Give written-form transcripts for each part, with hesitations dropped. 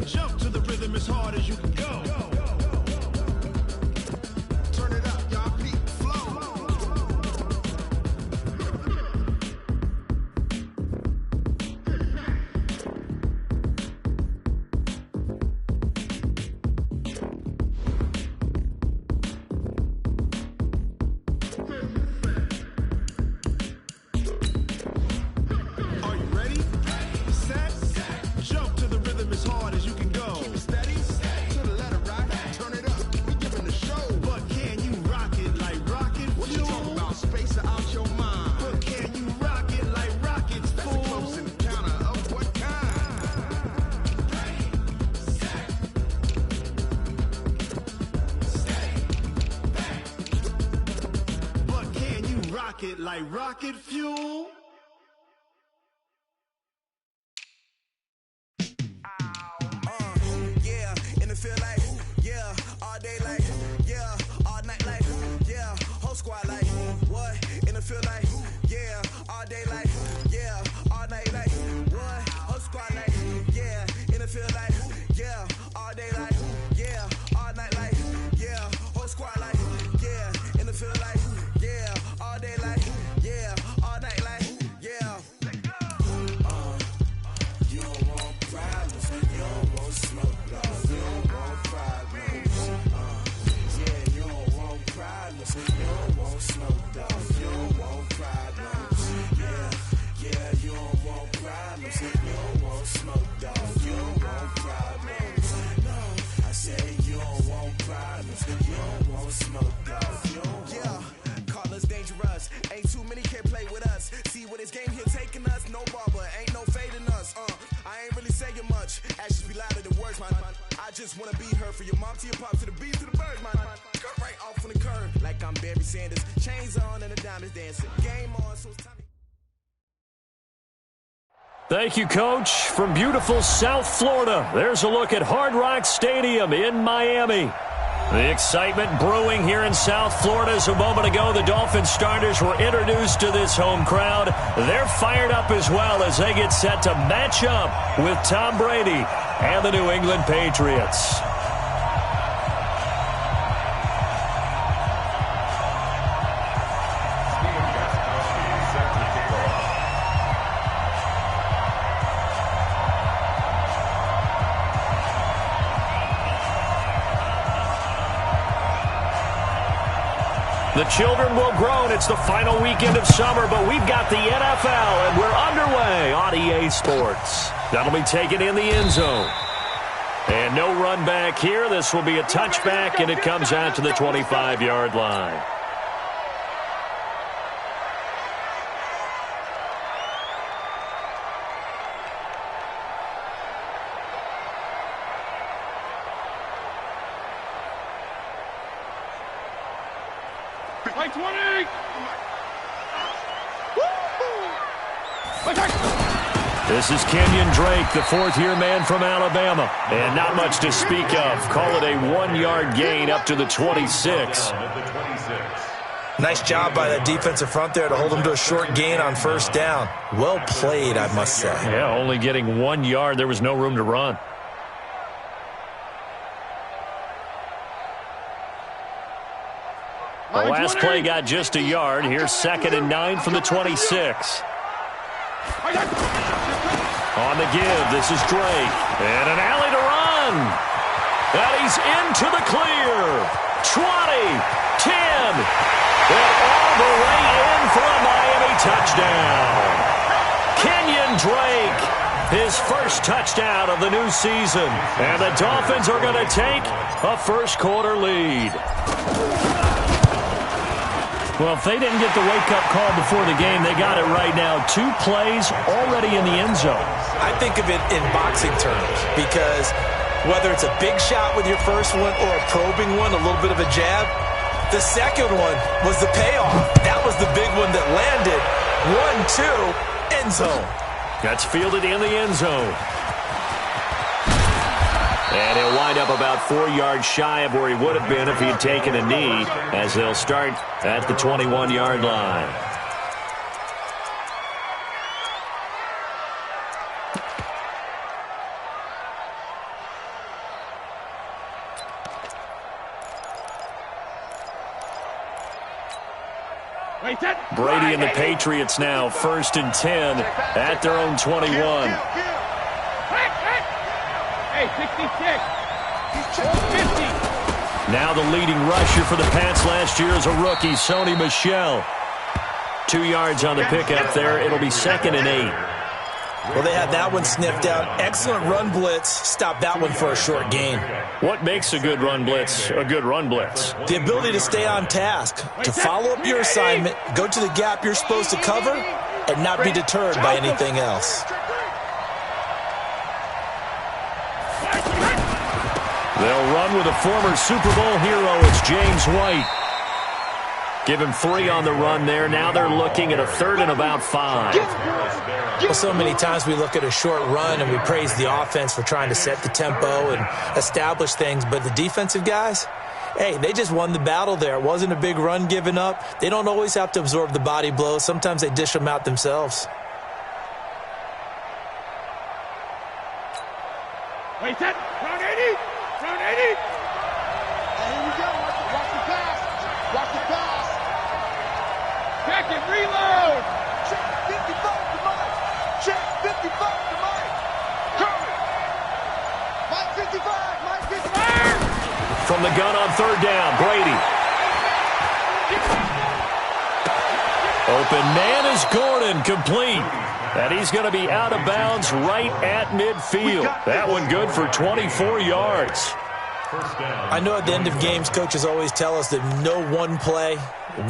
Jump to the rhythm as hard as you can go. Turn it up, y'all. Peak flow. Are you ready? Set. Jump to the rhythm as hard as you can go. Keep it steady. To the letter, right? Turn it up. We giving the show. But can you rock it like rocket fuel? What you talking about? Space out your mind. But can you rock it like rockets, fool? That's a close encounter of what kind? Ready, set, stay back. But can you rock it like rocket fuel? Yeah, and it feel like, yeah, all day like, yeah, all night like, yeah, whole squad like, what? And it feel like, yeah, all day like, yeah, all night like, what? Whole squad like, yeah, and it feel like, yeah, all day like, yeah, all night like, yeah, whole squad like, yeah, and it feel like, yeah, all day like, yeah, all night like, yeah. You don't want problems, you don't want smoke, love, you don't want problems. Yeah, you don't want problems, you don't want smoke, dog, you don't want problems. Yeah, you don't want problems, you don't want smoke, dog, you don't want problems. No, I said you don't want problems, you don't want smoke, dog, you don't want. Yeah, call us dangerous, ain't too many can play with us. See what this game here taking us, no barber, ain't no fading us. I ain't really saying much, actions be louder than words, man. I just wanna be heard for your mom to your pop to the beat to the bird, man. Cut right off on the curb, like I'm Barry Sanders. Chains on and the diamonds dancing. Game on, so it's time to... Thank you, Coach. From beautiful South Florida, there's a look at Hard Rock Stadium in Miami. The excitement brewing here in South Florida as a moment ago the Dolphins starters were introduced to this home crowd. They're fired up as well as they get set to match up with Tom Brady and the New England Patriots. The children will groan. It's the final weekend of summer, but we've got the NFL, and we're underway on EA Sports. That'll be taken in the end zone. And no run back here. This will be a touchback, and it comes out to the 25-yard line. Like 20! This is Kenyon Drake, the fourth-year man from Alabama. And not much to speak of. Call it a one-yard gain up to the 26. Nice job by that defensive front there to hold them to a short gain on first down. Well played, I must say. Yeah, only getting 1 yard. There was no room to run. The last play got just a yard. Here's 2nd and 9 from the 26. On the give, this is Drake. And an alley to run. And he's into the clear. 20, 10, and all the way in for a Miami touchdown. Kenyon Drake, his first touchdown of the new season. And the Dolphins are going to take a first-quarter lead. Well, if they didn't get the wake-up call before the game, they got it right now. 2 plays already in the end zone. I think of it in boxing terms because whether it's a big shot with your first one or a probing one, a little bit of a jab, the second one was the payoff. That was the big one that landed. 1-2, end zone. That's fielded in the end zone. And he'll wind up about 4 yards shy of where he would have been if he had taken a knee, as they'll start at the 21-yard line. Brady and the Patriots now 1st and 10 at their own 21. Hey, 66. 50. Now the leading rusher for the Pats last year is a rookie, Sony Michel. 2 yards on the pickup there. It'll be 2nd and 8. Well, they had that one sniffed out. Excellent run blitz. Stop that one for a short gain. What makes a good run blitz a good run blitz? The ability to stay on task, to follow up your assignment, go to the gap you're supposed to cover, and not be deterred by anything else. They'll run with a former Super Bowl hero. It's James White. Give him 3 on the run there. Now they're looking at a 3rd and about 5. Well, so many times we look at a short run and we praise the offense for trying to set the tempo and establish things. But the defensive guys, hey, they just won the battle there. It wasn't a big run given up. They don't always have to absorb the body blows. Sometimes they dish them out themselves. Wait, set. Round 80. Round 80. Here we go. Watch the pass. Watch the pass. Check it. Reload. Check 55 to Mike. Check 55 to Mike. Curry. Mike 55. Mike 55. From the gun on 3rd down, Brady. Open man is Gordon, complete. And he's going to be out of bounds right at midfield. That one good for 24 yards. I know at the end of games, coaches always tell us that no one play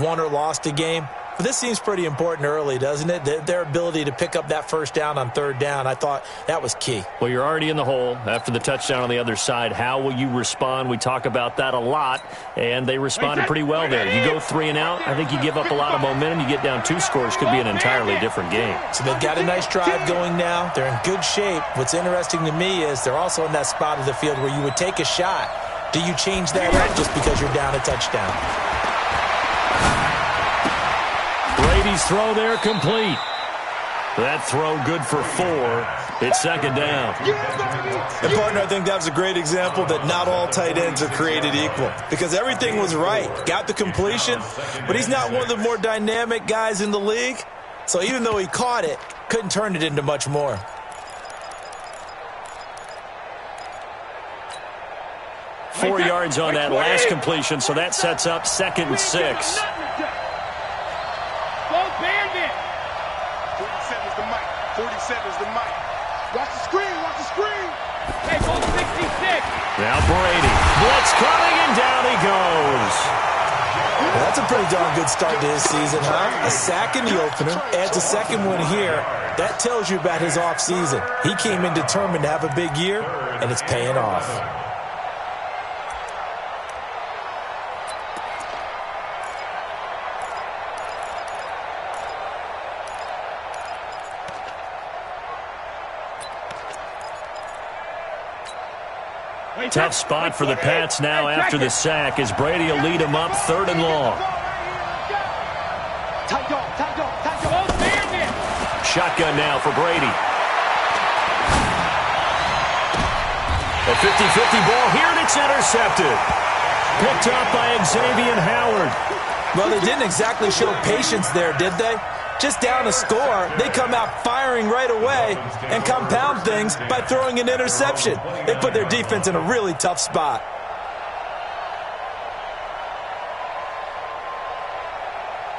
won or lost a game. But this seems pretty important early, doesn't it? Their ability to pick up that 1st down on 3rd down, I thought that was key. Well, you're already in the hole after the touchdown on the other side. How will you respond? We talk about that a lot, and they responded pretty well there. You go 3 and out, I think you give up a lot of momentum. You get down 2 scores, could be an entirely different game. So they've got a nice drive going now. They're in good shape. What's interesting to me is they're also in that spot of the field where you would take a shot. Do you change that up just because you're down a touchdown? Brady's throw there complete. That throw good for 4. It's 2nd down. And, partner, I think that was a great example that not all tight ends are created equal. Because everything was right. Got the completion, but he's not one of the more dynamic guys in the league. So even though he caught it, couldn't turn it into much more. Four yards on that last completion, so that sets up 2nd and 6. Bandit. 47's the mic. 47's the mic. Watch the screen. Watch the screen. Hey, goal 66. Now Brady. Blitz coming, and down he goes. Well, that's a pretty darn good start to his season, huh? A sack in the opener, adds a 2nd one here. That tells you about his offseason. He came in determined to have a big year, and it's paying off. Tough spot for the Pats now after the sack as Brady will lead them up 3rd and long. Shotgun now for Brady. A 50-50 ball here, and it's intercepted. Picked up by Xavier Howard. Well, they didn't exactly show patience there, did they? Just down a score, they come out firing right away and compound things by throwing an interception. They put their defense in a really tough spot.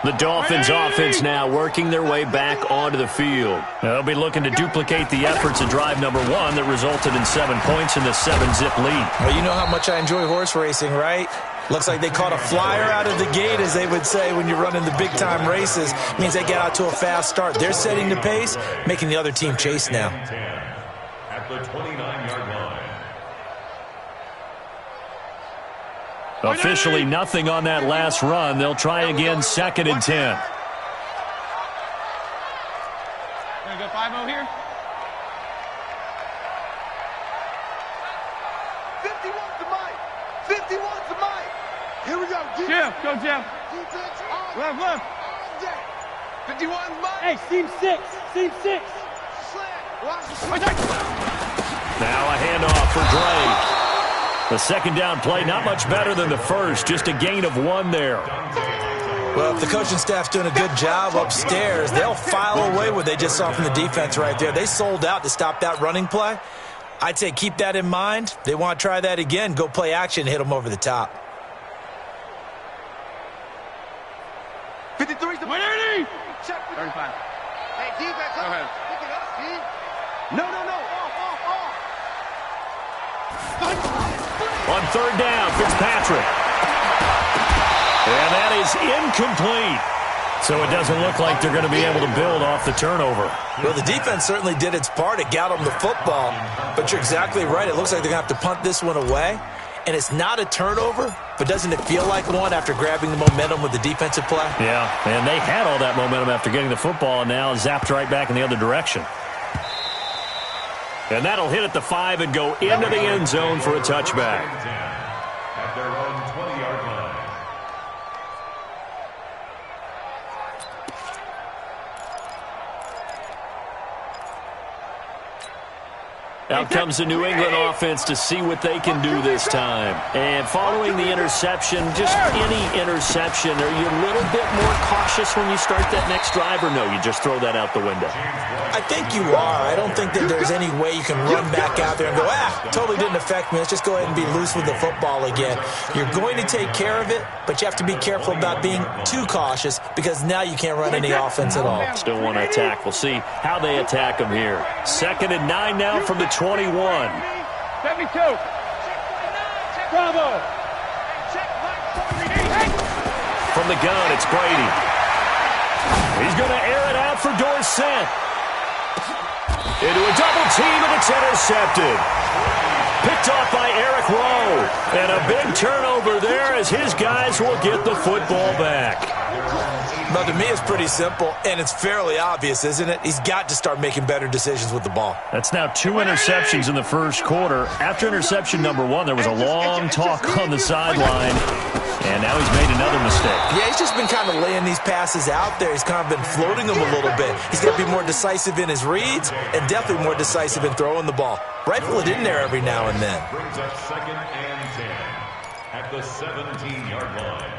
The Dolphins offense now working their way back onto the field. They'll be looking to duplicate the efforts of drive number 1 that resulted in 7 points in the 7-zip lead. Well, you know how much I enjoy horse racing, right? Looks like they caught a flyer out of the gate, as they would say when you're running the big-time races. Means they get out to a fast start. They're setting the pace, making the other team chase now. At the 29-yard line. Officially nothing on that last run. They'll try again 2nd and 10. Gonna go 5-0 here. 51's the mic. 51's the mic. Here we go. Jim, go Jim. Defense on. Left. All day. 51's mic. Hey, seam 6. Seam 6. Slant. Watch the screen. Now a handoff for Dre. The 2nd down play, not much better than the first, just a gain of 1 there. Well, if the coaching staff's doing a good job upstairs, they'll file away what they just saw from the defense right there. They sold out to stop that running play. I'd say keep that in mind. They want to try that again. Go play action and hit them over the top. 53 is the 180. 35. Hey, defense, Go ahead. pick it up, Steve. No. Off. On third down, Fitzpatrick. And that is incomplete. So it doesn't look like they're going to be able to build off the turnover. Well, the defense certainly did its part. It got them the football. But you're exactly right. It looks like they're going to have to punt this one away. And it's not a turnover, but doesn't it feel like one after grabbing the momentum with the defensive play? Yeah, and they had all that momentum after getting the football, and now zapped right back in the other direction. And that'll hit at the 5 and go into the end zone for a touchback. At their own 20-yard line. Out comes the New England offense to see what they can do this time. And following the interception, just any interception, are you a little bit more cautious when you start that next drive, or no, you just throw that out the window? I think you are. I don't think that there's any way you can run back out there and go, totally didn't affect me. Let's just go ahead and be loose with the football again. You're going to take care of it, but you have to be careful about being too cautious because now you can't run any offense at all. Still want to attack. We'll see how they attack them here. 2nd and 9 now from the 21. 72. Bravo. From the gun, it's Brady. He's going to air it out for Dorsett. Into a double team, and it's intercepted. Picked off by Eric Rowe. And a big turnover there as his guys will get the football back. But to me, it's pretty simple, and it's fairly obvious, isn't it? He's got to start making better decisions with the ball. That's now 2 interceptions in the first quarter. After interception number 1, there was a long talk on the sideline, and now he's made another mistake. Yeah, he's just been kind of laying these passes out there. He's kind of been floating them a little bit. He's got to be more decisive in his reads and definitely more decisive in throwing the ball. Rifle it in there every now and then. Brings up 2nd and 10 at the 17-yard line.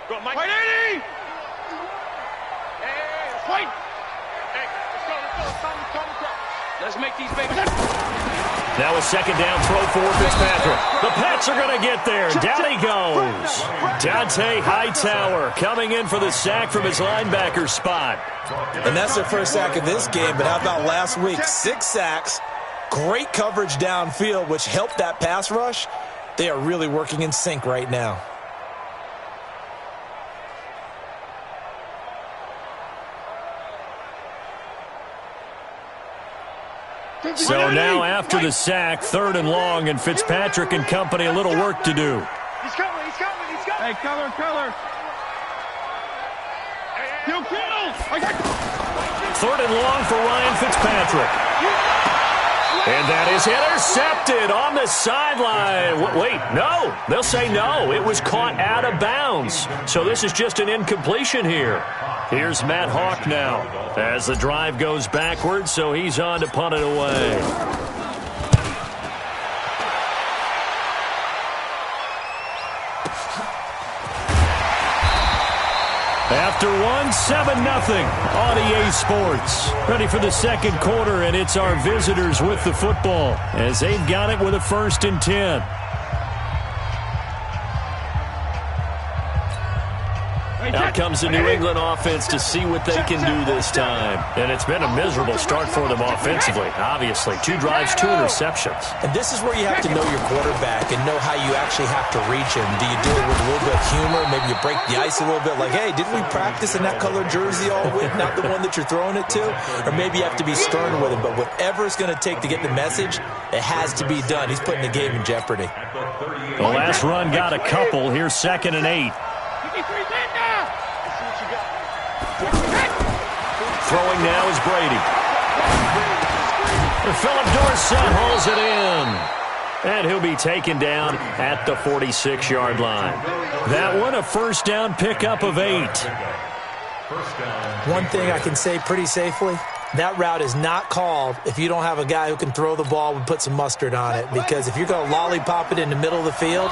Go, Mike. 180. Hey, fight. Hey, let's make these babies. Now a 2nd down throw for Fitzpatrick. The Pats are going to get there. Down he goes. Dante Hightower coming in for the sack from his linebacker spot. And that's their first sack of this game, but how about last week? 6 sacks, great coverage downfield, which helped that pass rush. They are really working in sync right now. So now after the sack, 3rd and long, and Fitzpatrick and company a little work to do. He's coming. Hey, color. You kill. 3rd and long for Ryan Fitzpatrick. And that is intercepted on the sideline. Wait, no. They'll say no. It was caught out of bounds. So this is just an incompletion here. Here's Matt Hawk now as the drive goes backwards, so he's on to punt it away. After 7-0 on EA Sports. Ready for the second quarter, and it's our visitors with the football as they've got it with a 1st and 10. Out comes the New England offense to see what they can do this time. And it's been a miserable start for them offensively, obviously. 2 drives, 2 interceptions. And this is where you have to know your quarterback and know how you actually have to reach him. Do you do it with a little bit of humor? Maybe you break the ice a little bit like, hey, didn't we practice in that colored jersey all week, not the one that you're throwing it to? Or maybe you have to be stern with him. But whatever it's going to take to get the message, it has to be done. He's putting the game in jeopardy. The last run got a couple. Here's 2nd and 8. Throwing now is Brady. Philip Dorsett hauls it in. And he'll be taken down at the 46-yard line. That one, a 1st down pickup of 8. One thing I can say pretty safely, that route is not called if you don't have a guy who can throw the ball and put some mustard on it. Because if you're going to lollipop it in the middle of the field,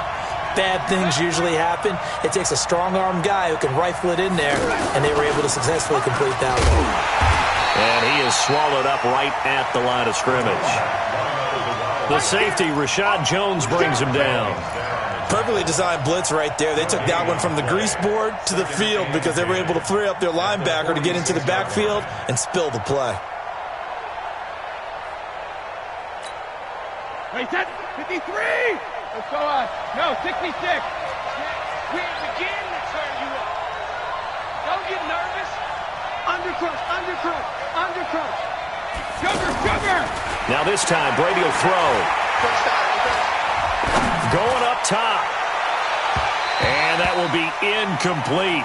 bad things usually happen. It takes a strong-armed guy who can rifle it in there, and they were able to successfully complete that one. And he is swallowed up right at the line of scrimmage. The safety, Rashad Jones, brings him down. Perfectly designed blitz right there. They took that one from the grease board to the field because they were able to free up their linebacker to get into the backfield and spill the play. Wait, set. 53. Let's go on. No, 66. We begin to turn you up. Don't get nervous. Undercrush, undercrush, undercrush. Sugar. Now this time, Brady will throw. Going up top. And that will be incomplete.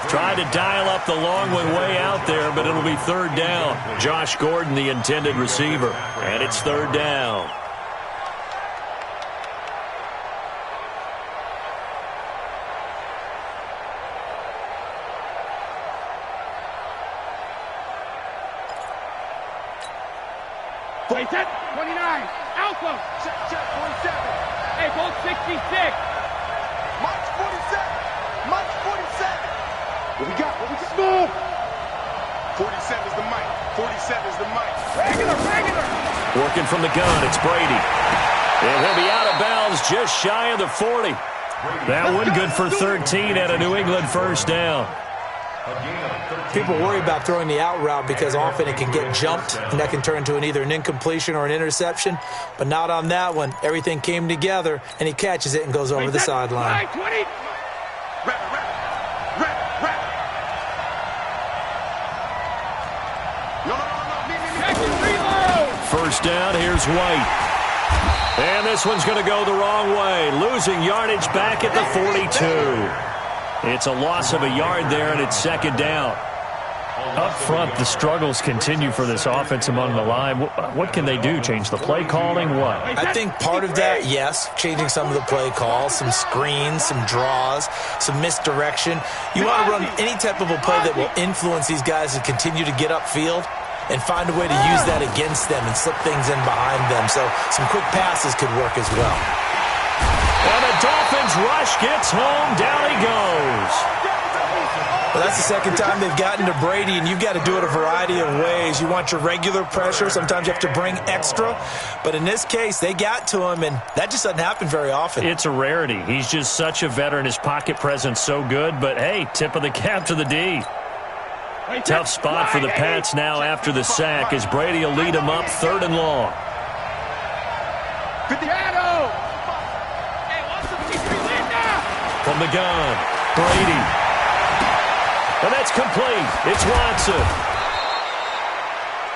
Tried to dial up the long one way out there, but it'll be third down. Josh Gordon, the intended receiver. And it's third down. Wait, set. 29. Alpha. Check, 47. Hey, both 66. March 47. March 47. What we got? Smooth. 47 is the mic. 47 is the mic. Regular. Working from the gun, it's Brady. And he'll be out of bounds just shy of the 40. That one good for 13 at a New England first down. People worry about throwing the out route because often it can get jumped, and that can turn into either an incompletion or an interception. But not on that one. Everything came together, and he catches it and goes over the sideline. 20. Rap. No. Reload. First down, here's White. And this one's going to go the wrong way. Losing yardage back at the 42. It's a loss of a yard there, and it's second down. Up front, the struggles continue for this offense among the line. What can they do? Change the play calling? What? I think part of that, yes, changing some of the play calls, some screens, some draws, some misdirection. You want to run any type of a play that will influence these guys to continue to get upfield and find a way to use that against them and slip things in behind them. So some quick passes could work as well. And the Dolphins rush gets home. Down he goes. Well, that's the second time they've gotten to Brady, and you've got to do it a variety of ways. You want your regular pressure. Sometimes you have to bring extra. But in this case, they got to him, and that just doesn't happen very often. It's a rarity. He's just such a veteran. His pocket presence so good. But, hey, tip of the cap to the D. Tough spot for the Pats now after the sack as Brady will lead him up third and long. From the gun, Brady. And that's complete. It's Watson.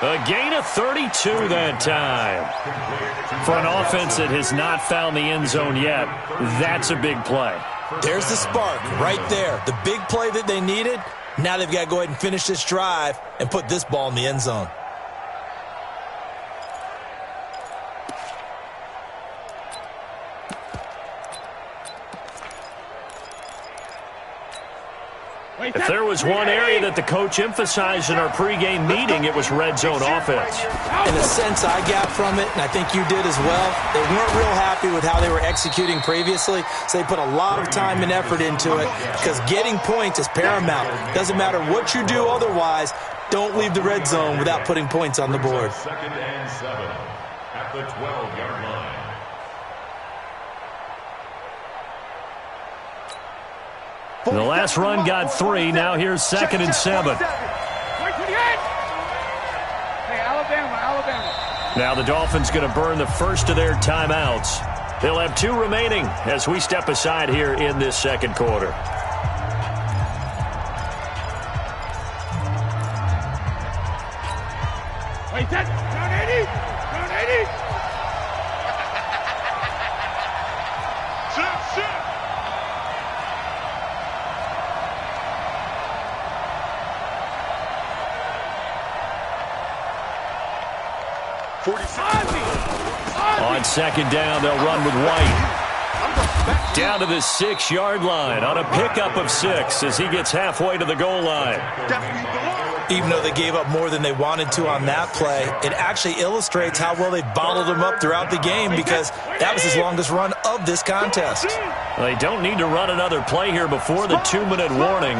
A gain of 32 that time. For an offense that has not found the end zone yet, that's a big play. There's the spark right there. The big play that they needed. Now they've got to go ahead and finish this drive and put this ball in the end zone. If there was one area that the coach emphasized in our pregame meeting, it was red zone offense. In a sense I got from it, and I think you did as well, they weren't real happy with how they were executing previously, so they put a lot of time and effort into it because getting points is paramount. Doesn't matter what you do otherwise, don't leave the red zone without putting points on the board. Second and 7 at the 12-yard line. The last run got 3. Now here's second and 7. Hey, Alabama. Now the Dolphins going to burn the first of their timeouts. They'll have 2 remaining as we step aside here in this second quarter. Wait, set. Down 80. Down 80. Sit. 47. On second down, they'll run with White. Down to the 6-yard line on a pickup of 6 as he gets halfway to the goal line. That's where you belong. Even though they gave up more than they wanted to on that play, it actually illustrates how well they bottled them up throughout the game because that was his longest run of this contest. Well, they don't need to run another play here before the 2-minute warning.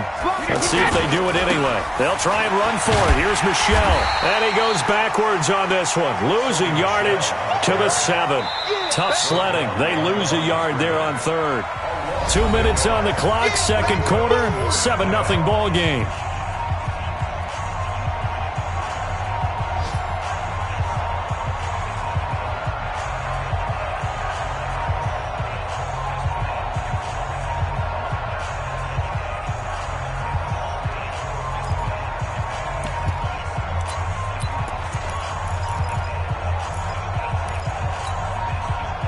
Let's see if they do it anyway. They'll try and run for it. Here's Michel. And he goes backwards on this one, losing yardage to the 7. Tough sledding. They lose a yard there on third. 2 minutes on the clock, second quarter, 7-0 ball game.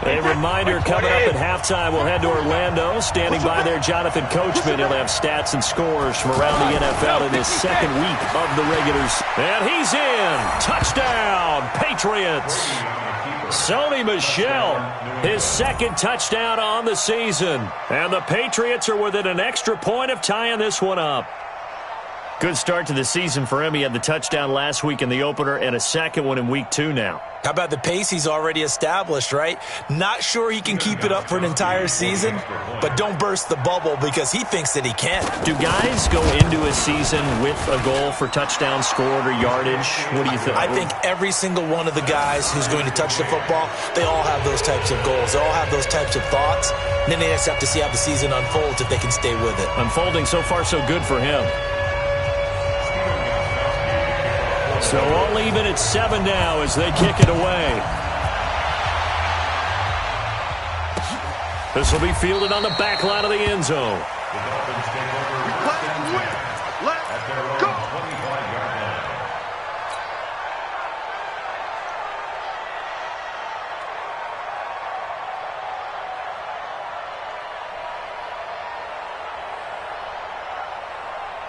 A reminder coming up at halftime, we'll head to Orlando. Standing by there, Jonathan Coachman. He'll have stats and scores from around the NFL in his second week of the regulars. And he's in. Touchdown, Patriots. Sony Michel, his second touchdown on the season. And the Patriots are within an extra point of tying this one up. Good start to the season for him. He had the touchdown last week in the opener and a second one in week 2 now. How about the pace he's already established, right? Not sure he can keep it up for an entire season, but don't burst the bubble because he thinks that he can. Do guys go into a season with a goal for touchdown scored or yardage? What do you think? I think every single one of the guys who's going to touch the football, they all have those types of goals. They all have those types of thoughts. And then they just have to see how the season unfolds if they can stay with it. Unfolding so far so good for him. So all even at 7 now as they kick it away. This will be fielded on the back line of the end zone. The Dolphins take over. Let's go.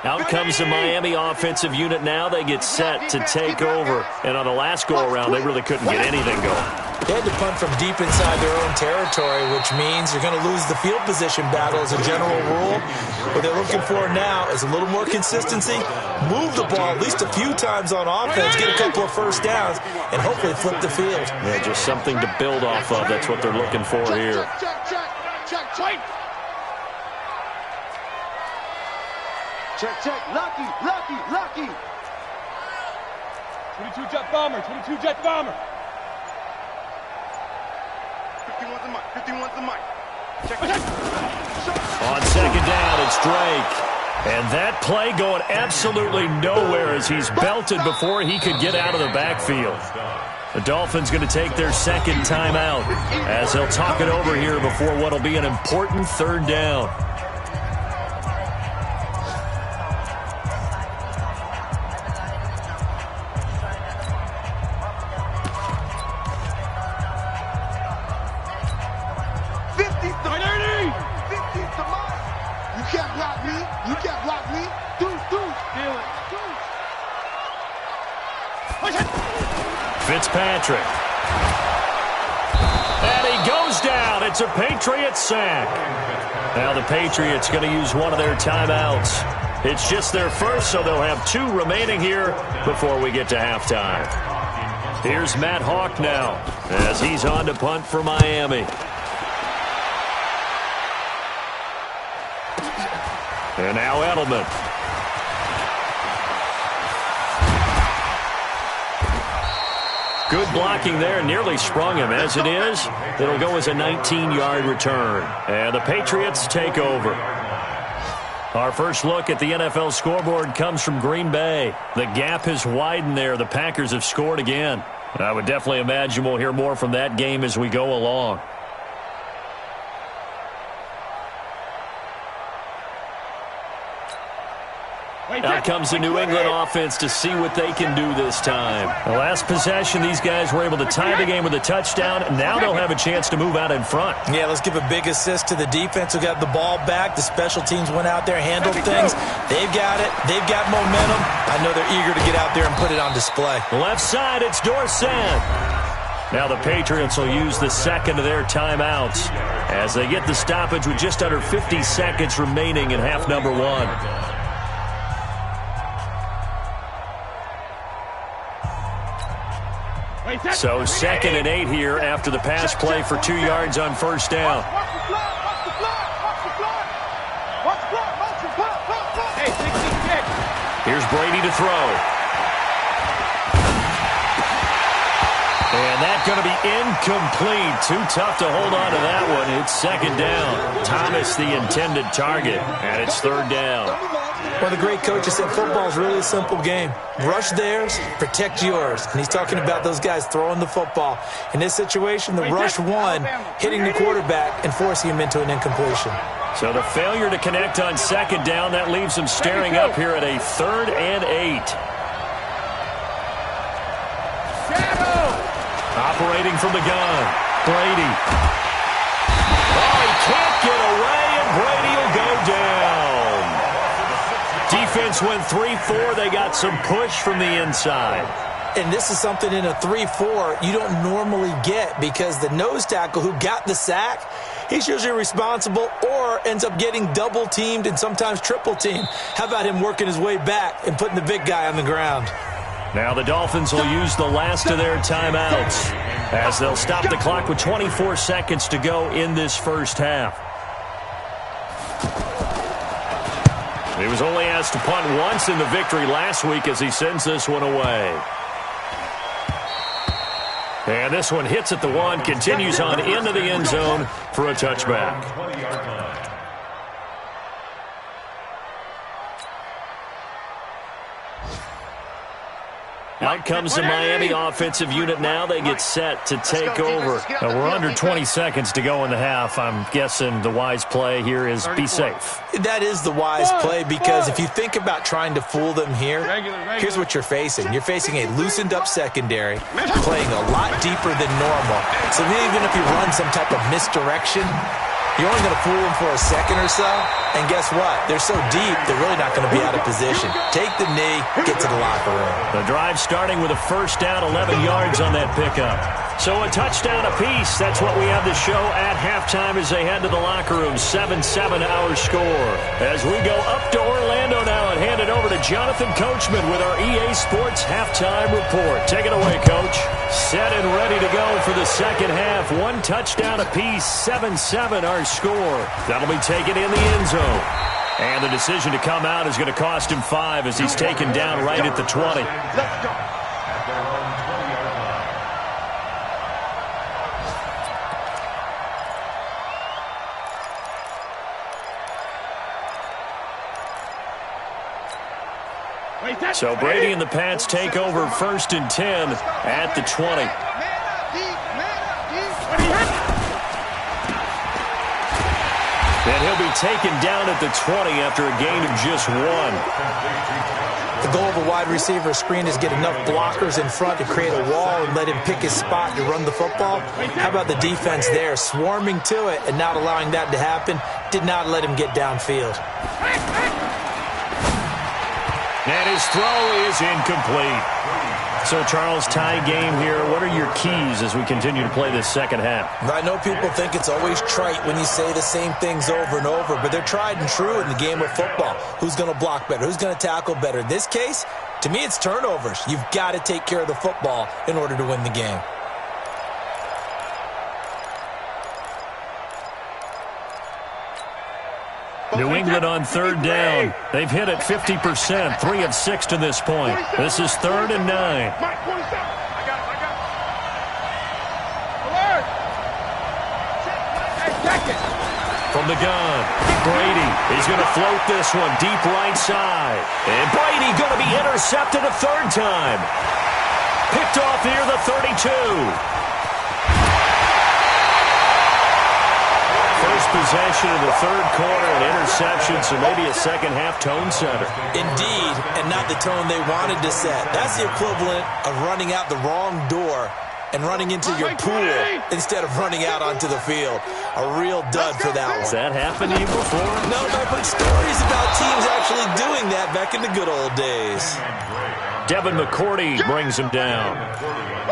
Out comes the Miami offensive unit now. They get set to take over. And on the last go-around, they really couldn't get anything going. They had to punt from deep inside their own territory, which means you're going to lose the field position battle as a general rule. What they're looking for now is a little more consistency, move the ball at least a few times on offense, get a couple of first downs, and hopefully flip the field. Yeah, just something to build off of. That's what they're looking for here. Check. Lucky. 22 jet bomber. 51's the mic. Check. On second down, it's Drake. And that play going absolutely nowhere as he's belted before he could get out of the backfield. The Dolphins going to take their second timeout as they'll talk it over here before what will be an important third down. Fitzpatrick. And he goes down. It's a Patriots sack. Now the Patriots going to use one of their timeouts. It's just their first, so they'll have 2 remaining here before we get to halftime. Here's Matt Hawk now as he's on to punt for Miami. And now Edelman. Good blocking there, nearly sprung him. As it is, it'll go as a 19-yard return. And the Patriots take over. Our first look at the NFL scoreboard comes from Green Bay. The gap has widened there. The Packers have scored again. I would definitely imagine we'll hear more from that game as we go along. Out comes the New England offense to see what they can do this time. The last possession, these guys were able to tie the game with a touchdown. Now they'll have a chance to move out in front. Yeah, let's give a big assist to the defense who got the ball back. The special teams went out there, handled things. They've got it. They've got momentum. I know they're eager to get out there and put it on display. Left side, it's Dorsett. Now the Patriots will use the second of their timeouts as they get the stoppage with just under 50 seconds remaining in half number 1. So 2nd and 8 here after the pass play for 2 yards on first down. Here's Brady to throw. And that's going to be incomplete. Too tough to hold on to that one. It's 2nd down. Thomas the intended target, and it's 3rd down. One of the great coaches said football is really a simple game. Rush theirs, protect yours. And he's talking about those guys throwing the football. In this situation, the rush won, hitting the quarterback and forcing him into an incompletion. So the failure to connect on 2nd down, that leaves him staring up here at a 3rd and 8. Operating from the gun, Brady. Oh, he can't get away, and Brady will go down. Defense went 3-4. They got some push from the inside. And this is something in a 3-4 you don't normally get because the nose tackle who got the sack, he's usually responsible or ends up getting double-teamed and sometimes triple-teamed. How about him working his way back and putting the big guy on the ground? Now the Dolphins will use the last of their timeouts as they'll stop the clock with 24 seconds to go in this first half. He was only asked to punt once in the victory last week as he sends this one away. And this one hits at the 1, continues on into the end zone for a touchback. Out comes the Miami offensive unit now. They get set to take over. We're under 20 seconds to go in the half. I'm guessing the wise play here is be safe. That is the wise play because if you think about trying to fool them here, here's what you're facing. You're facing a loosened-up secondary, playing a lot deeper than normal. So even if you run some type of misdirection, you're only going to fool them for a second or so, and guess what? They're so deep, they're really not going to be out of position. Take the knee, get to the locker room. The drive starting with a first down, 11 yards on that pickup. So a touchdown apiece. That's what we have to show at halftime as they head to the locker room. 7-7 our score. As we go up to Orlando now and hand it over to Jonathan Coachman with our EA Sports halftime report. Take it away, Coach. Set and ready to go for the second half. 1 touchdown apiece, 7-7 our score. That'll be taken in the end zone. And the decision to come out is going to cost him 5 as he's taken down right at the 20. Let's go. So Brady and the Pats take over 1st and 10 at the 20. And he'll be taken down at the 20 after a gain of just 1. The goal of a wide receiver screen is get enough blockers in front to create a wall and let him pick his spot to run the football. How about the defense there, swarming to it and not allowing that to happen? Did not let him get downfield. And his throw is incomplete. So, Charles, tie game here. What are your keys as we continue to play this second half? I know people think it's always trite when you say the same things over and over, but they're tried and true in the game of football. Who's going to block better? Who's going to tackle better? In this case, to me, it's turnovers. You've got to take care of the football in order to win the game. New England on 3rd down. They've hit it 50%, 3 of 6 to this point. This is 3rd and 9. From the gun, Brady is going to float this one deep right side. And Brady going to be intercepted a 3rd time. Picked off near the 32. First possession of the 3rd quarter, an interception, so maybe a second-half tone setter. Indeed, and not the tone they wanted to set. That's the equivalent of running out the wrong door and running into your pool instead of running out onto the field. A real dud for that one. Has that happened to you before? No, but I've heard stories about teams actually doing that back in the good old days. Devin McCourty brings him down.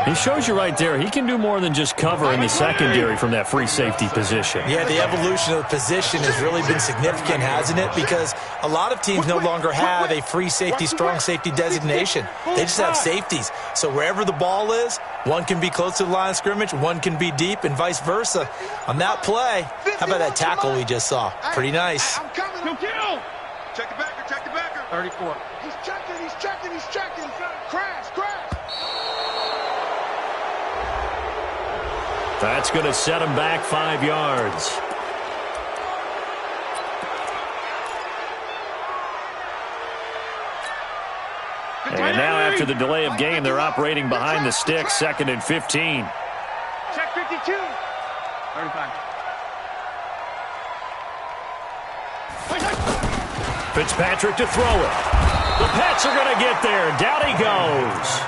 He shows you right there, he can do more than just cover in the secondary from that free safety position. Yeah, the evolution of the position has really been significant, hasn't it? Because a lot of teams no longer have a free safety, strong safety designation. They just have safeties. So wherever the ball is, One can be close to the line of scrimmage, one can be deep, and vice versa. On that play, how about that tackle we just saw? Pretty nice. I'm coming. Kill. Check the backer, check the backer. 34. He's checking, he's checking, he's checking. Crash, crash. That's going to set him back 5 yards. And now after the delay of game, they're operating behind the sticks, 2nd and 15. Check 52. 35. Fitzpatrick to throw it. The Pats are going to get there. Down he goes.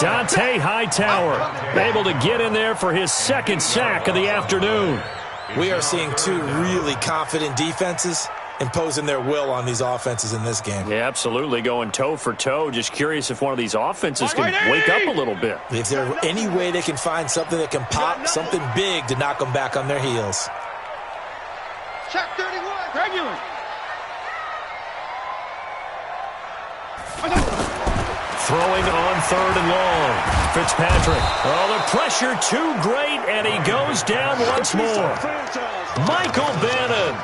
Dante Hightower able to get in there for his 2nd sack of the afternoon. We are seeing 2 really confident defenses imposing their will on these offenses in this game. Yeah, absolutely, going toe for toe. Just curious if one of these offenses can wake up a little bit. If there's any way they can find something that can pop, something big to knock them back on their heels. Check 31. Regular. Throwing on 3rd and long. Fitzpatrick. Oh, the pressure too great, and he goes down once more. Michael Bannon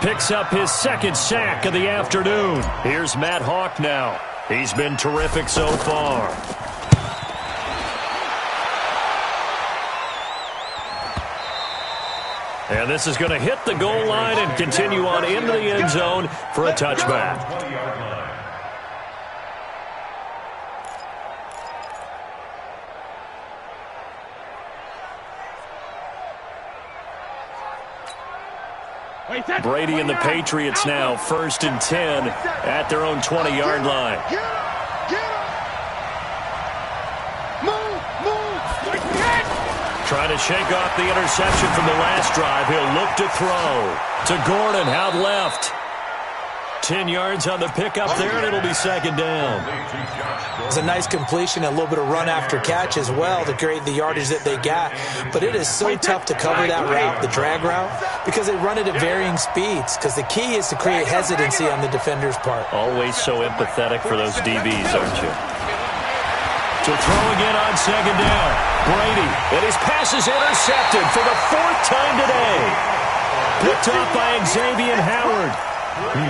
picks up his 2nd sack of the afternoon. Here's Matt Hawk now. He's been terrific so far. And this is going to hit the goal line and continue on into the end zone for a touchback. 20-yard line. Brady and the Patriots now 1st and 10 at their own 20-yard line. Get up, get up. Move, move. Trying to shake off the interception from the last drive. He'll look to throw to Gordon out left. 10 yards on the pickup there, and it'll be 2nd down. It's a nice completion, a little bit of run after catch as well to create the yardage that they got. But it is so tough to cover that route, the drag route, because they run it at varying speeds. Because the key is to create hesitancy on the defender's part. Always so empathetic for those DBs, aren't you? To throw again on 2nd down. Brady, and his pass is intercepted for the 4th time today. Picked up by Xavier Howard.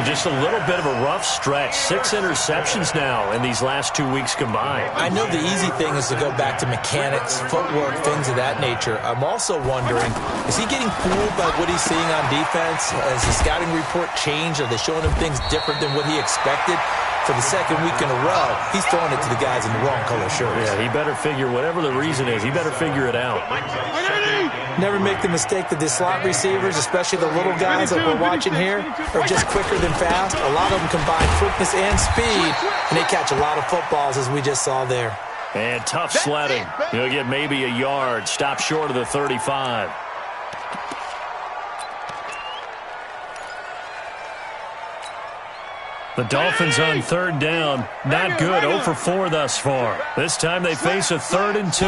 Just a little bit of a rough stretch. 6 interceptions now in these last 2 weeks combined. I know the easy thing is to go back to mechanics, footwork, things of that nature. I'm also wondering, is he getting fooled by what he's seeing on defense? Has the scouting report changed? Are they showing him things different than what he expected? For the 2nd week in a row, he's throwing it to the guys in the wrong color shirts. Yeah, he better figure, whatever the reason is, he better figure it out. Never make the mistake that the slot receivers, especially the little guys that we're watching here, are just quicker than fast. A lot of them combine quickness and speed, and they catch a lot of footballs, as we just saw there. And tough sledding. He'll get maybe a yard. Stop short of the 35. The Dolphins on 3rd down. Not good. 0 for 4 thus far. This time they face a 3rd and 2.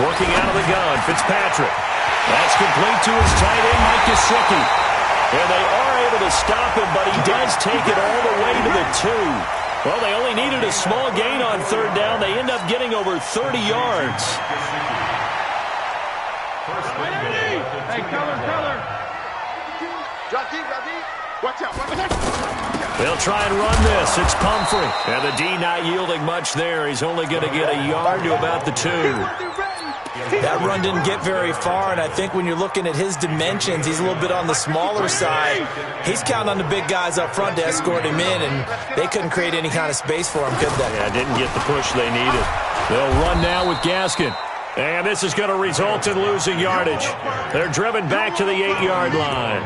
Working out of the gun, Fitzpatrick. That's complete to his tight end, Mike Gesicki. And they are able to stop him, but he does take it all the way to the 2. Well, they only needed a small gain on 3rd down. They end up getting over 30 yards. Hey, color. Drop deep, drop deep. Watch out, watch out. They'll try and run this. It's Pumphrey. And the D not yielding much there. He's only going to get a yard to about the 2. That run didn't get very far, and I think when you're looking at his dimensions, he's a little bit on the smaller side. He's counting on the big guys up front to escort him in, and they couldn't create any kind of space for him, could they? Yeah, didn't get the push they needed. They'll run now with Gaskin. And this is going to result in losing yardage. They're driven back to the 8-yard line.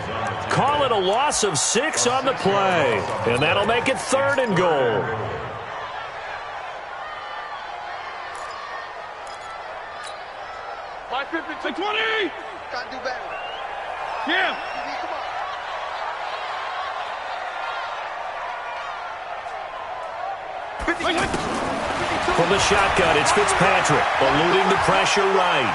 Call it a loss of 6 on the play. And that'll make it 3rd and goal. To 20. Gotta do better. Yeah. Come on. From the shotgun, it's Fitzpatrick, eluding the pressure right.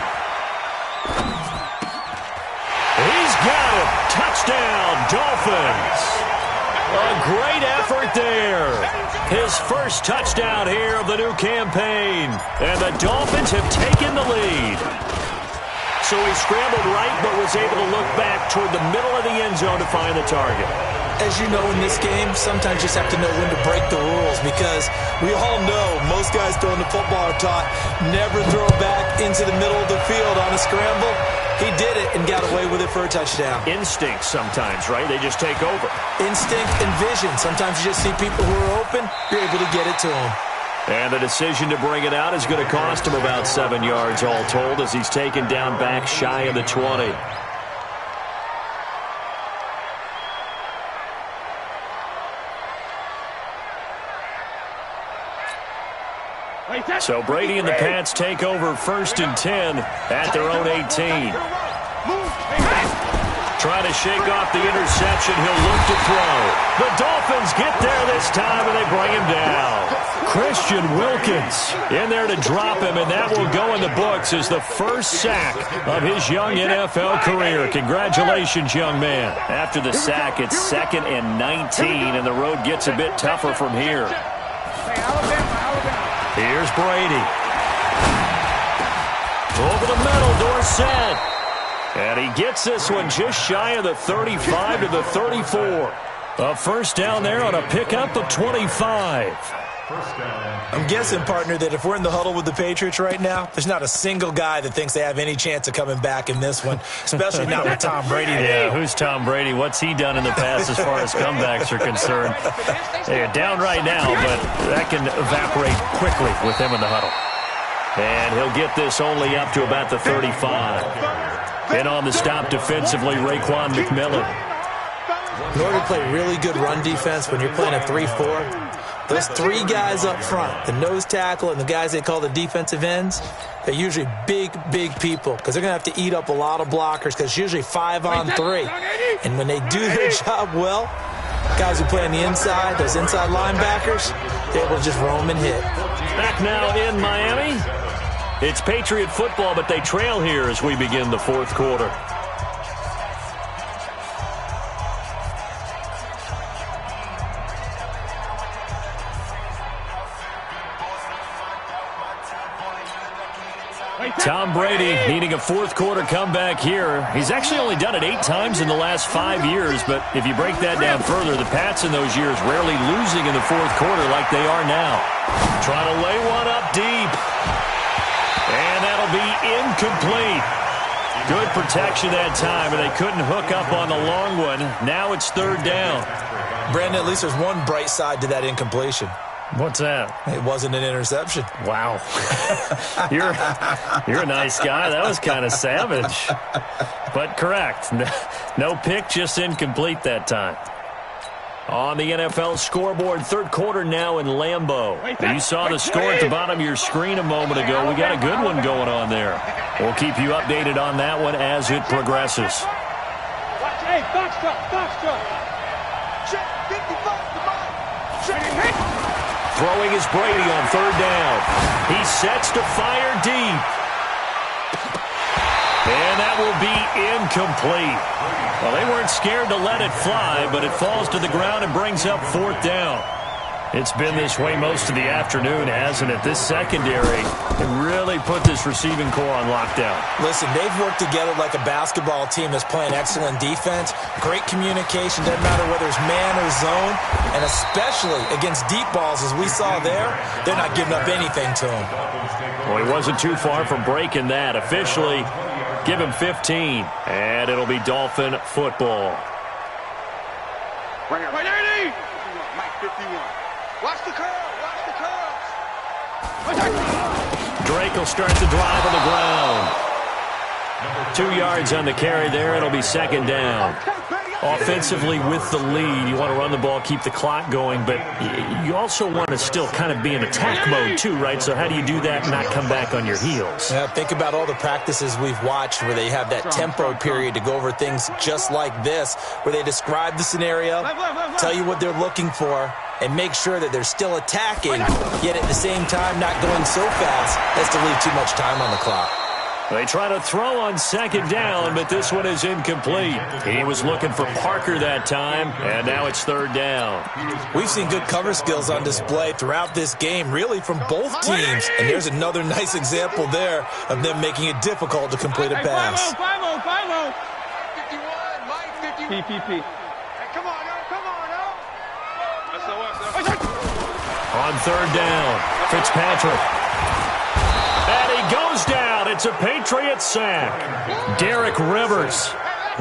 He's got it. Touchdown, Dolphins. A great effort there. His first touchdown here of the new campaign. And the Dolphins have taken the lead. So he scrambled right but was able to look back toward the middle of the end zone to find the target. As you know in this game, sometimes you just have to know when to break the rules because we all know most guys throwing the football are taught never throw back into the middle of the field on a scramble. He did it and got away with it for a touchdown. Instinct sometimes, right? They just take over. Instinct and vision. Sometimes you just see people who are open, you're able to get it to them. And the decision to bring it out is going to cost him about 7 yards all told as he's taken down back shy of the 20. So Brady and the Pats take over 1st and 10 at their own 18. Trying to shake off the interception. He'll look to throw. The Dolphins get there this time, and they bring him down. Christian Wilkins in there to drop him, and that will go in the books as the first sack of his young NFL career. Congratulations, young man. After the sack, it's 2nd and 19, and the road gets a bit tougher from here. Here's Brady. Over the middle, Dorsett. And he gets this one just shy of the 35 to the 34. A first down there on a pickup of 25. I'm guessing, partner, that if we're in the huddle with the Patriots right now, there's not a single guy that thinks they have any chance of coming back in this one, especially not with Tom Brady there. Yeah, who's Tom Brady? What's he done in the past as far as comebacks are concerned? They're down right now, but that can evaporate quickly with him in the huddle. And he'll get this only up to about the 35. And on the stop defensively, Raekwon McMillan. In order to play really good run defense when you're playing a 3-4, those 3 guys up front, the nose tackle and the guys they call the defensive ends, they're usually big, big people because they're going to have to eat up a lot of blockers because it's usually 5 on 3. And when they do their job well, guys who play on the inside, those inside linebackers, they're able to just roam and hit. Back now in Miami. It's Patriot football, but they trail here as we begin the 4th quarter. Tom Brady needing a 4th quarter comeback here. He's actually only done it 8 times in the last 5 years, but if you break that down further, the Pats in those years rarely losing in the 4th quarter like they are now. Trying to lay one up deep. And that'll be incomplete. Good protection that time, and they couldn't hook up on the long one. Now it's 3rd down. Brandon, at least there's one bright side to that incompletion. What's that? It wasn't an interception. Wow. You're a nice guy. That was kind of savage. But correct. No pick, just incomplete that time. On the NFL scoreboard, 3rd quarter now in Lambeau. You saw the score at the bottom of your screen a moment ago. We got a good one going on there. We'll keep you updated on that one as it progresses. Hey, box truck. Check 55, Throwing is Brady on 3rd down. He sets to fire deep. And that will be incomplete. Well, they weren't scared to let it fly, but it falls to the ground and brings up 4th down. It's been this way most of the afternoon, hasn't it? This secondary really put this receiving core on lockdown. Listen, they've worked together like a basketball team that's playing excellent defense. Great communication, doesn't matter whether it's man or zone. And especially against deep balls, as we saw there, they're not giving up anything to them. Well, he wasn't too far from breaking that. Officially, give him 15. And it'll be Dolphin football. Right here. Mike 51. Watch the curl. Drake will start the drive on the ground. 2 yards on the carry there. It'll be 2nd down. Offensively with the lead, you want to run the ball, keep the clock going, but you also want to still kind of be in attack mode too, right? So how do you do that and not come back on your heels? Yeah, think about all the practices we've watched where they have that tempo period to go over things just like this, where they describe the scenario, tell you what they're looking for, and make sure that they're still attacking, yet at the same time not going so fast as to leave too much time on the clock. They try to throw on second down, but this one is incomplete. He was looking for Parker that time, and now it's third down. We've seen good cover skills on display throughout this game, really from both teams. And there's another nice example there of them making it difficult to complete a pass. 5-0. 51, Mike, 51. PPP. Hey, come on, On third down, Fitzpatrick. And he goes down. It's a Patriot sack. Derek Rivers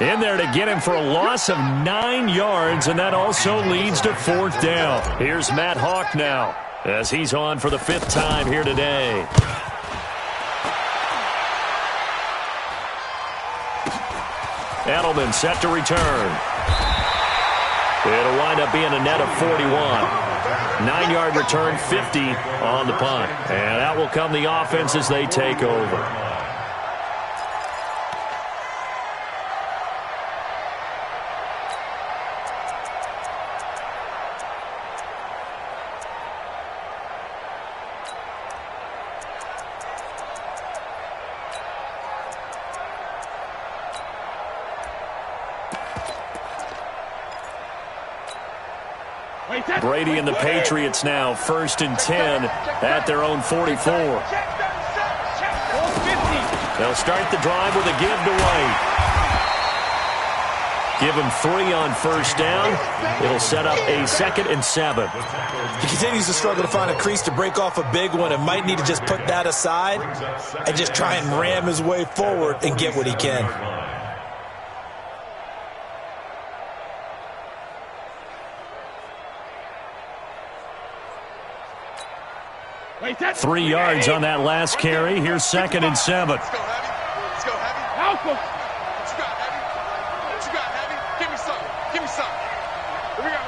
in there to get him for a loss of 9 yards, and that also leads to fourth down. Here's Matt Hawk now as he's on for the 5th time here today. Edelman set to return. It'll wind up being a net of 41. 9-yard return, 50 on the punt. And out will come the offense as they take over. Brady and the Patriots now 1st and 10 at their own 44. They'll start the drive with a give to White. Give him 3 on first down. It'll set up a 2nd and 7. He continues to struggle to find a crease to break off a big one and might need to just put that aside and just try and ram his way forward and get what he can. Three yards on that last carry. Here's 2nd and 7. Let's go, Heavy. Let's go, Heavy. Alpha. What you got, Heavy? What you got, Heavy? Give me some. Give me some. Here we go.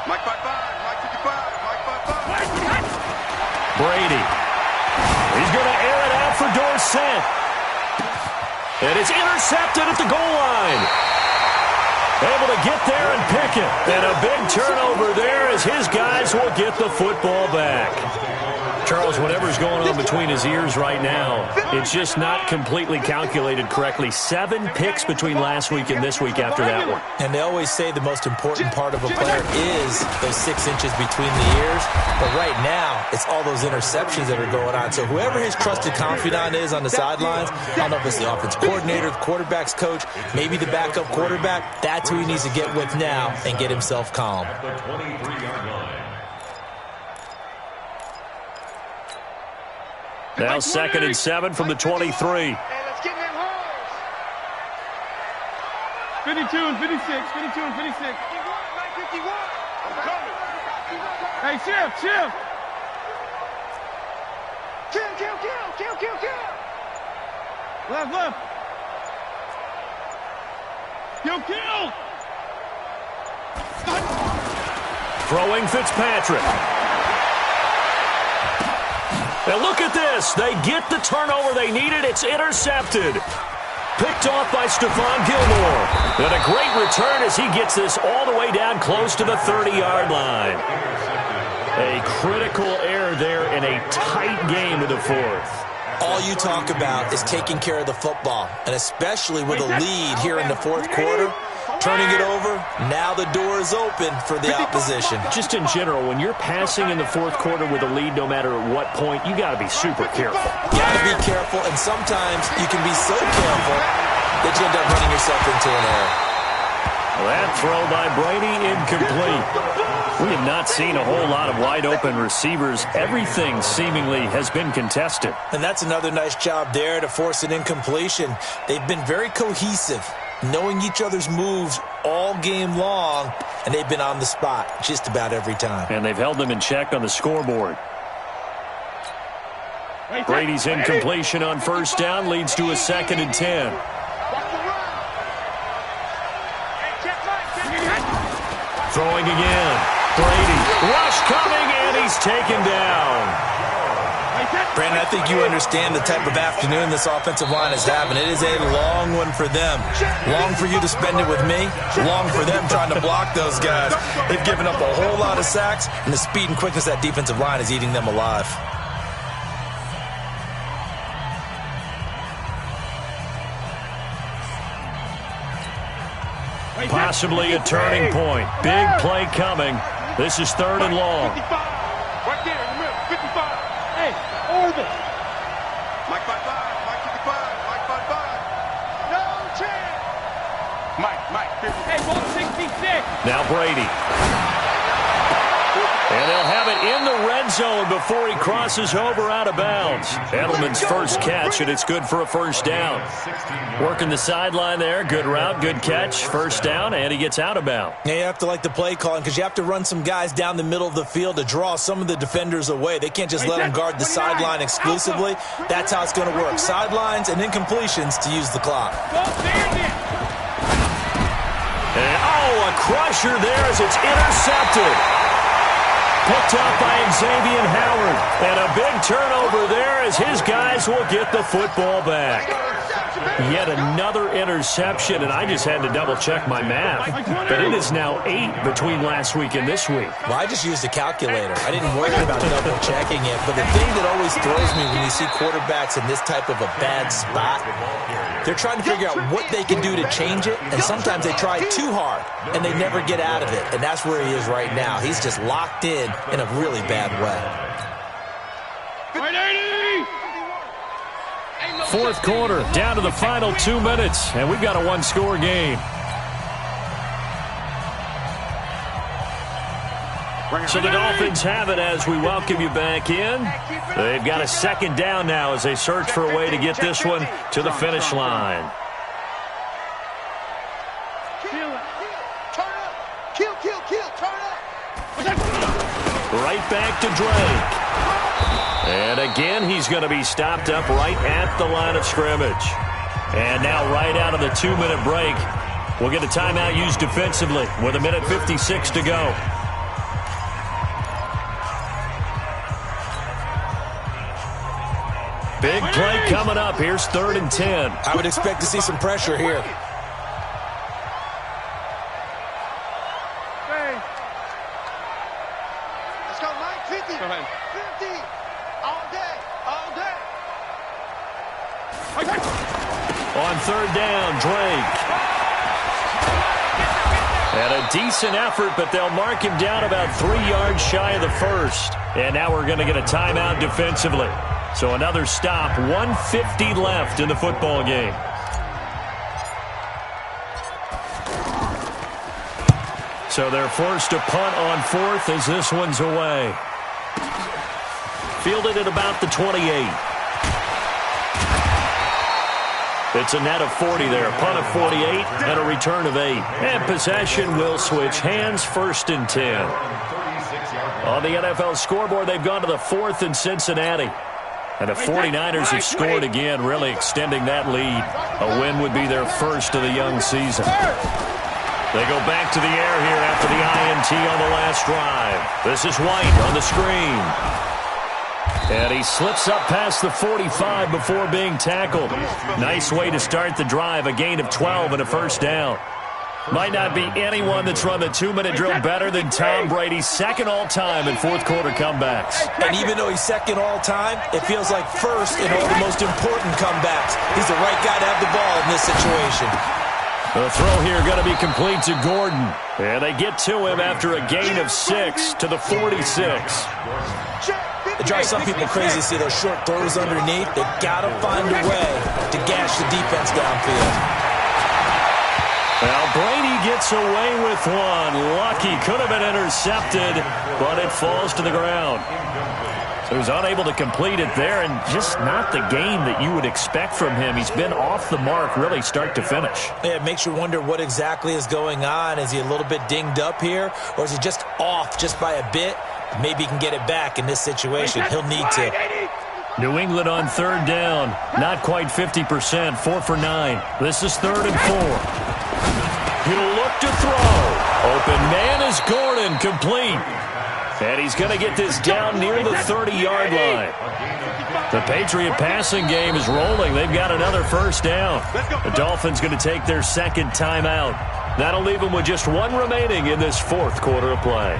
Mike 5-5. Mike 55. Mike 5-5. Brady. He's going to air it out for Dorsett. And it's intercepted at the goal line. Able to get there and pick it. And a big turnover there as his guys will get the football back. Charles, whatever's going on between his ears right now, it's just not completely calculated correctly. 7 picks between last week and this week after that one. And they always say the most important part of a player is those 6 inches between the ears. But right now, it's all those interceptions that are going on. So whoever his trusted confidant is on the sidelines, I don't know if it's the offense coordinator, the quarterback's coach, maybe the backup quarterback, that's who he needs to get with now and get himself calm. At the 23-yard line. Now 2nd and 7 from the 23. Hey, let's get in them holes. 52 and 56. 52 and 56. 51. I'm coming. Hey, shift. Kill. Left. Kill. Throwing Fitzpatrick. And look at this. They get the turnover they needed. It's intercepted. Picked off by Stephon Gilmore. And a great return as he gets this all the way down close to the 30-yard line. A critical error there in a tight game of the 4th. All you talk about is taking care of the football, and especially with a lead here in the 4th quarter. Turning it over, now the door is open for the opposition. Just in general, when you're passing in the 4th quarter with a lead, no matter at what point, you got to be super careful. You got to be careful, and sometimes you can be so careful that you end up running yourself into an error. That throw by Brady incomplete. We have not seen a whole lot of wide-open receivers. Everything seemingly has been contested. And that's another nice job there to force an incompletion. They've been very cohesive, knowing each other's moves all game long, and they've been on the spot just about every time. And they've held them in check on the scoreboard. Brady's incompletion on first down leads to a 2nd and 10. Throwing again. Brady. Rush coming, and he's taken down. Brandon, I think you understand the type of afternoon this offensive line is having. It is a long one for them. Long for you to spend it with me. Long for them trying to block those guys. They've given up a whole lot of sacks, and the speed and quickness of that defensive line is eating them alive. possibly a turning point. Big play coming. This is 3rd and long. 55. Right there in the middle. 55. Hey, orbit. Mike 55. Mike 55. Mike 55. No chance. Mike 50. Hey, 166. Now Brady. And they'll have it in the red zone before he crosses over out of bounds. Edelman's first catch, and it's good for a first down. Working the sideline there. Good route, good catch. First down, and he gets out of bounds. Yeah, you have to like the play calling because you have to run some guys down the middle of the field to draw some of the defenders away. They can't just let them guard the sideline exclusively. That's how it's going to work. Sidelines and incompletions to use the clock. And, a crusher there as it's intercepted. Picked up by Xavier Howard. And a big turnover there as his guys will get the football back. Yet another interception, and I just had to double-check my math. But it is now 8 between last week and this week. Well, I just used a calculator. I didn't worry about double-checking it. But the thing that always throws me when you see quarterbacks in this type of a bad spot, they're trying to figure out what they can do to change it, and sometimes they try too hard, and they never get out of it. And that's where he is right now. He's just locked in a really bad way. 4th quarter, down to the final 2 minutes, and we've got a one-score game. So the Dolphins have it as we welcome you back in. They've got a 2nd down now as they search for a way to get this one to the finish line. Right back to Drake. And again, he's going to be stopped up right at the line of scrimmage. And now right out of the 2-minute break, we'll get a timeout used defensively with 1:56 to go. Big play coming up. Here's 3rd and 10. I would expect to see some pressure here. Let's go, Mike. 50. Go ahead. 50. All day. All day. On 3rd down, Drake. And a decent effort, but they'll mark him down about 3 yards shy of the first. And now we're going to get a timeout defensively. So another stop, 1:50 left in the football game. So they're forced to punt on 4th as this one's away. Fielded at about the 28. It's a net of 40 there. A punt of 48 and a return of 8. And possession will switch hands. 1st and 10. On the NFL scoreboard, they've gone to the 4th in Cincinnati. And the 49ers have scored again, really extending that lead. A win would be their first of the young season. They go back to the air here after the INT on the last drive. This is White on the screen. And he slips up past the 45 before being tackled. Nice way to start the drive, a gain of 12 and a first down. Might not be anyone that's run the 2-minute drill better than Tom Brady, 2nd all-time in 4th quarter comebacks. And even though he's 2nd all-time, it feels like 1st in all the most important comebacks. He's the right guy to have the ball in this situation. The throw here going to be complete to Gordon. And they get to him after a gain of 6 to the 46. It drives some people crazy to see those short throws underneath. They've got to find a way to gash the defense downfield. Well, Brady gets away with one. Lucky, could have been intercepted, but it falls to the ground. So he's unable to complete it there, and just not the game that you would expect from him. He's been off the mark, really, start to finish. Yeah, it makes you wonder what exactly is going on. Is he a little bit dinged up here, or is he just off just by a bit? Maybe he can get it back in this situation. He'll need to. New England on 3rd down. Not quite 50%, 4 for 9. This is 3rd and 4. He'll look to throw. Open man is Gordon, complete. And he's going to get this down near the 30-yard line. The Patriot passing game is rolling. They've got another first down. The Dolphins going to take their 2nd timeout. That'll leave them with just 1 remaining in this 4th quarter of play.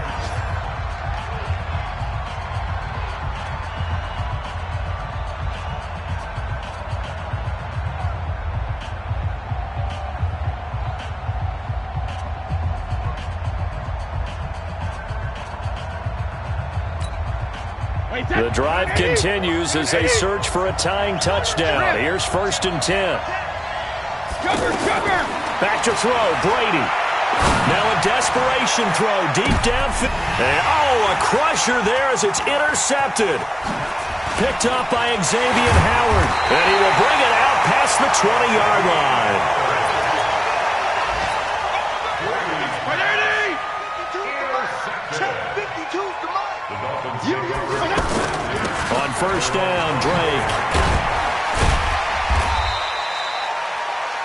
The drive continues as they search for a tying touchdown. Here's 1st and 10. Back to throw, Brady. Now a desperation throw deep downfield. And a crusher there as it's intercepted. Picked up by Xavier Howard. And he will bring it out past the 20-yard line. On 1st down, Drake.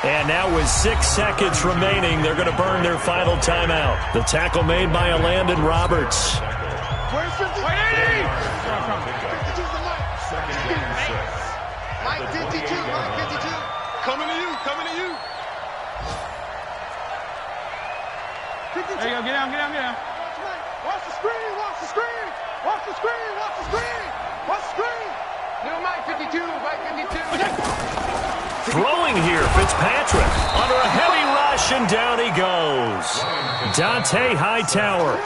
And now with 6 seconds remaining, they're going to burn their final timeout. The tackle made by Landon Roberts. Where's 50? Wait, 80! 52's the Mike. Mike 52, Mike 52. Coming to you, coming to you. 52. There you go, get down, get down, get down. Watch the screen, watch the screen. Watch the screen, watch the screen. Watch the screen. Little Mike 52, Mike 52. Throwing here, Fitzpatrick under a heavy rush, and down he goes. Dante Hightower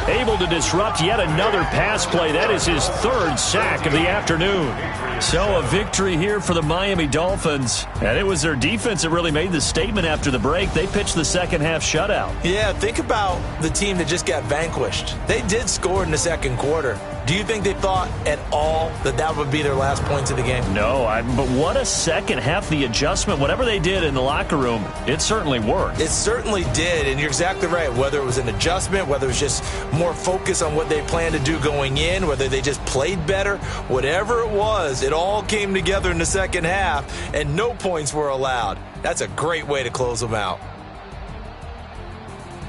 able to disrupt yet another pass play. That is his 3rd sack of the afternoon. So a victory here for the Miami Dolphins. And it was their defense that really made the statement after the break. They pitched the second-half shutout. Yeah, think about the team that just got vanquished. They did score in the second quarter. Do you think they thought at all that that would be their last points of the game? No, but what a second half. The adjustment, whatever they did in the locker room, it certainly worked. It certainly did, and you're exactly right. Whether it was an adjustment, whether it was just more focus on what they planned to do going in, whether they just played better, whatever it was, it all came together in the second half, and no points were allowed. That's a great way to close them out.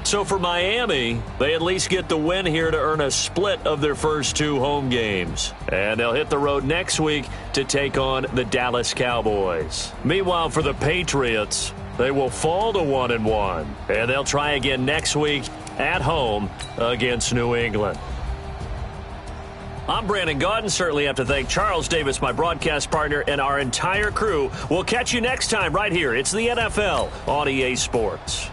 So for Miami, they at least get the win here to earn a split of their first 2 home games. And they'll hit the road next week to take on the Dallas Cowboys. Meanwhile, for the Patriots, they will fall to 1-1. And they'll try again next week at home against New England. I'm Brandon Gaudin. Certainly have to thank Charles Davis, my broadcast partner, and our entire crew. We'll catch you next time right here. It's the NFL on EA Sports.